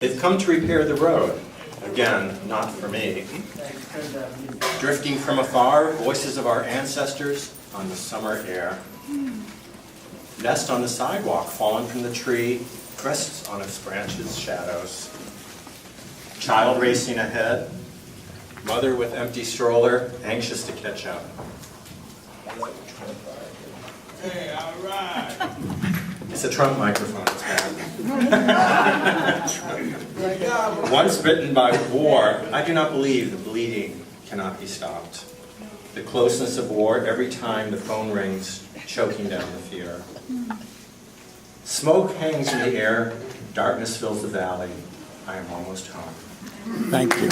They've come to repair the road. Again, not for me. Drifting from afar, voices of our ancestors on the summer air. Nest on the sidewalk, fallen from the tree, rests on its branches' shadows. Child racing ahead, mother with empty stroller, anxious to catch up. Hey, all right. It's a Trump microphone, it's bad. Once bitten by war, I do not believe the bleeding cannot be stopped. The closeness of war, every time the phone rings, choking down the fear. Smoke hangs in the air, darkness fills the valley. I am almost home. Thank you.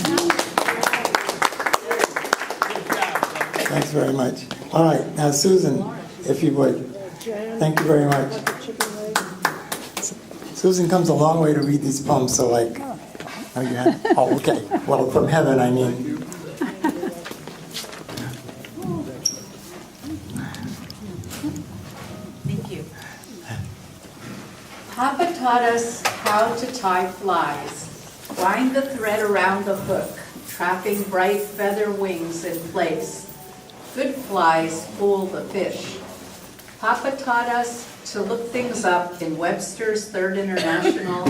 Thanks very much. All right, now Susan, if you would. Thank you very much. Susan comes a long way to read these poems, so like, oh, you have, oh, okay. Well, from heaven, I mean. Thank you. Papa taught us how to tie flies, wind the thread around the hook, trapping bright feather wings in place. Good flies fool the fish. Papa taught us to look things up in Webster's Third International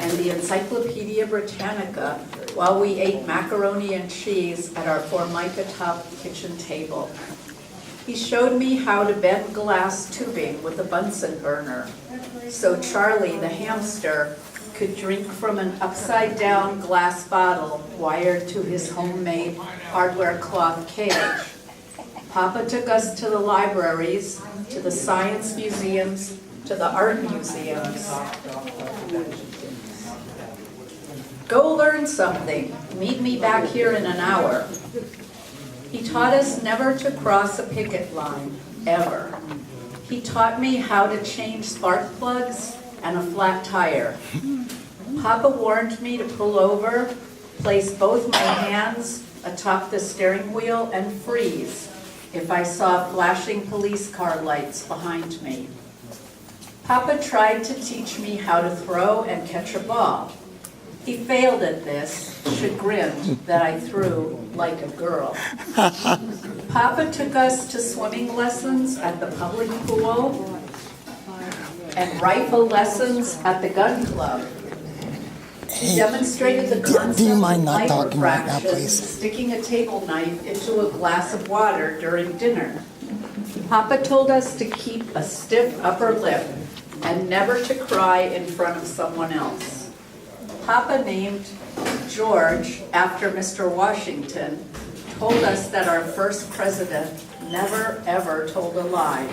and the Encyclopedia Britannica while we ate macaroni and cheese at our Formica-topped kitchen table. He showed me how to bend glass tubing with a Bunsen burner, so Charlie the hamster could drink from an upside-down glass bottle wired to his homemade hardware cloth cage. Papa took us to the libraries, to the science museums, to the art museums. Go learn something. Meet me back here in an hour. He taught us never to cross a picket line, ever. He taught me how to change spark plugs and a flat tire. Papa warned me to pull over, place both my hands atop the steering wheel, and freeze if I saw flashing police car lights behind me. Papa tried to teach me how to throw and catch a ball. He failed at this, chagrined that I threw like a girl. Papa took us to swimming lessons at the public pool and rifle lessons at the gun club. He demonstrated the concept do you mind of not light talking right now, refraction, please? sticking a table knife into a glass of water during dinner. Papa told us to keep a stiff upper lip and never to cry in front of someone else. Papa named George after Mr. Washington told us that our first president never ever told a lie.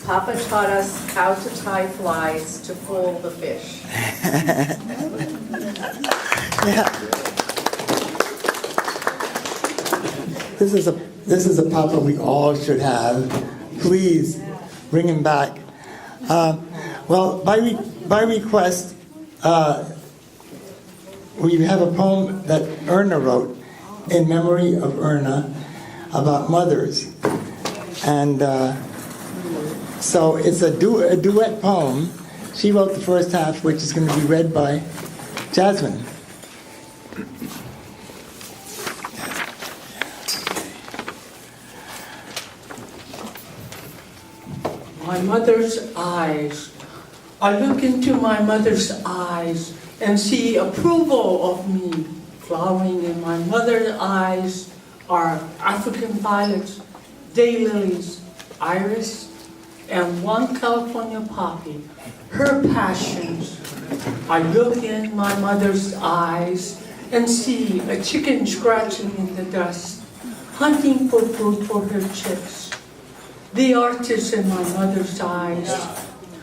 Papa taught us how to tie flies to fool the fish. Yeah. This is a Papa we all should have. Please bring him back. Well, by request, we have a poem that Erna wrote in memory of Erna about mothers, and so it's a duet poem. She wrote the first half, which is going to be read by Jasmine. My mother's eyes. I look into my mother's eyes and see approval of me. Flowering in my mother's eyes are African violets, daylilies, iris, and one California poppy. Her passions. I look in my mother's eyes and see a chicken scratching in the dust, hunting for food for her chicks. The artist in my mother's eyes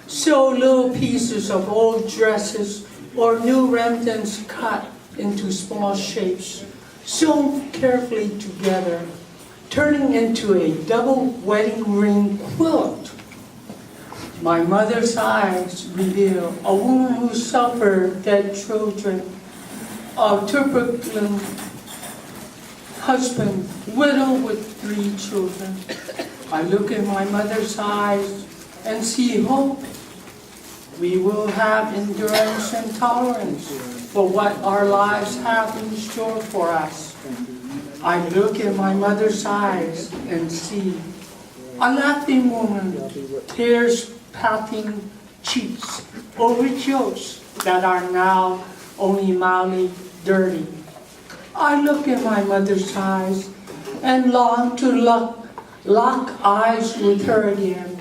sew little pieces of old dresses or new remnants cut into small shapes, sewn carefully together, turning into a double wedding ring quilt. My mother's eyes reveal a woman who suffered dead children, a tuberculous husband, widow with 3 children. I look in my mother's eyes and see hope. We will have endurance and tolerance. for what our lives have in store for us. I look in my mother's eyes and see a laughing woman, tears patting cheeks over jokes that are now only mildly dirty. I look in my mother's eyes and long to lock eyes with her again.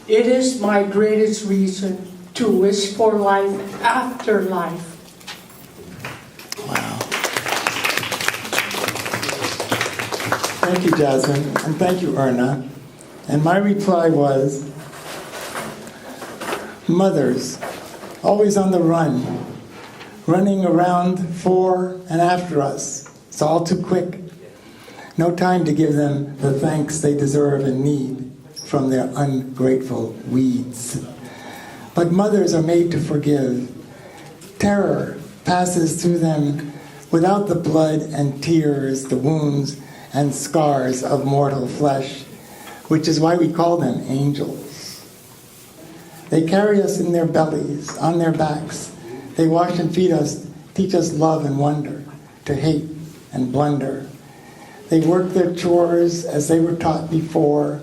It is my greatest reason to wish for life after life. Wow. Thank you, Jasmine, and thank you, Erna. And my reply was, mothers, always on the run, running around for and after us. It's all too quick. No time to give them the thanks they deserve and need from their ungrateful weeds. But mothers are made to forgive. Terror passes through them without the blood and tears, the wounds and scars of mortal flesh, which is why we call them angels. They carry us in their bellies, on their backs. They wash and feed us, teach us love and wonder, to hate and blunder. They work their chores as they were taught before,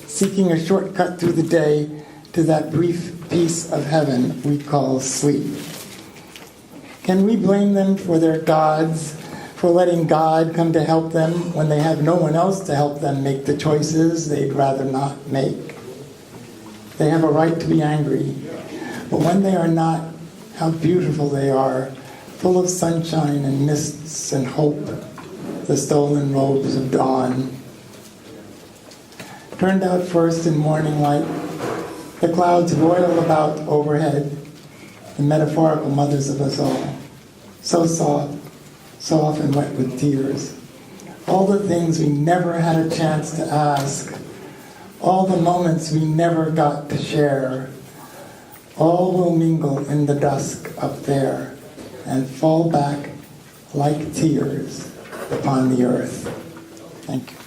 seeking a shortcut through the day to that brief piece of heaven we call sleep. Can we blame them for their gods, for letting God come to help them when they have no one else to help them make the choices they'd rather not make? They have a right to be angry, but when they are not, how beautiful they are, full of sunshine and mists and hope, the stolen robes of dawn. Turned out first in morning light, the clouds roil about overhead, the metaphorical mothers of us all, so soft, so often wet with tears. All the things we never had a chance to ask, all the moments we never got to share, all will mingle in the dusk up there and fall back like tears upon the earth. Thank you.